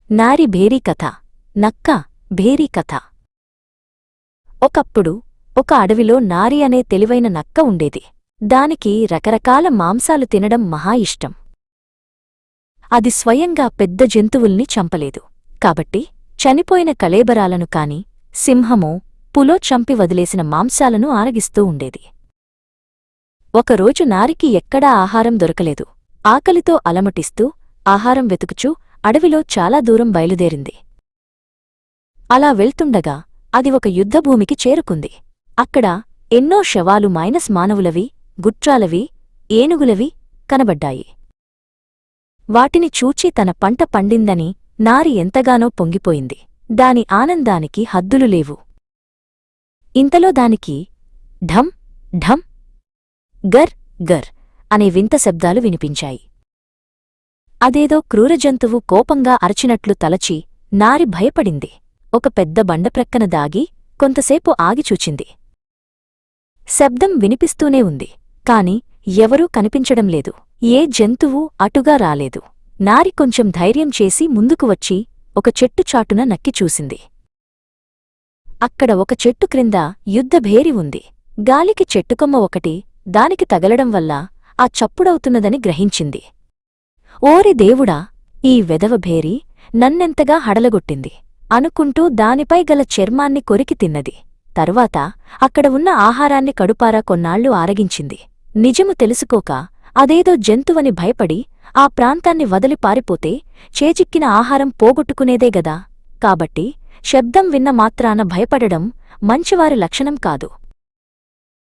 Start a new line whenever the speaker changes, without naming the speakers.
నారి భేరీ కథ. నక్క భేరీ కథ. ఒకప్పుడు ఒక అడవిలో నారి అనే తెలివైన నక్క ఉండేది. దానికి రకరకాల మాంసాలు తినడం మహా ఇష్టం. అది స్వయంగా పెద్ద జంతువుల్ని చంపలేదు. కాబట్టి చనిపోయిన కళేబరాలను కాని సింహమో పులో చంపి వదిలేసిన మాంసాలను ఆరగిస్తూ ఉండేది. ఒకరోజు నారికి ఎక్కడా ఆహారం దొరకలేదు. ఆకలితో అలమటిస్తూ ఆహారం వెతుకుచూ అడవిలో చాలా దూరం బయలుదేరింది. అలా వెళ్తుండగా అది ఒక యుద్ధభూమికి చేరుకుంది. అక్కడ ఎన్నో శవాలు మానవులవి, గుట్రాలవి, ఏనుగులవి కనబడ్డాయి. వాటిని చూచి తన పంట పండిందని నారి ఎంతగానో పొంగిపోయింది. దాని ఆనందానికి హద్దులు లేవు. ఇంతలో దానికి ఢం ఢం, గర్ గర్ అనే వింత శబ్దాలు వినిపించాయి. అదేదో క్రూరజంతువు కోపంగా అరచినట్లు తలచి నారి భయపడింది. ఒక పెద్ద బండప్రక్కన దాగి కొంతసేపు ఆగిచూచింది. శబ్దం వినిపిస్తూనే ఉంది, కాని ఎవరూ కనిపించడంలేదు. ఏ జంతువూ అటుగా రాలేదు. నారి కొంచెం ధైర్యం చేసి ముందుకు వచ్చి ఒక చెట్టు చాటున నక్కి చూసింది. అక్కడ ఒక చెట్టు క్రింద యుద్ధభేరి ఉంది. గాలికి చెట్టుకొమ్మ ఒకటి దానికి తగలడం వల్ల ఆ చప్పుడవుతున్నదని గ్రహించింది. ఓరి దేవుడా, ఈ వెధవభేరి నన్నెంతగా హడలగొట్టింది అనుకుంటూ దానిపై గల చర్మాన్ని కొరికి తిన్నది. తరువాత అక్కడ ఉన్న ఆహారాన్ని కడుపారా కొన్నాళ్లు ఆరగించింది. నిజము తెలుసుకోక అదేదో జంతువని భయపడి ఆ ప్రాంతాన్ని వదిలి పారిపోతే చేజిక్కిన ఆహారం పోగొట్టుకునేదే గదా. కాబట్టి శబ్దం విన్న మాత్రాన భయపడడం మంచివారి లక్షణం కాదు.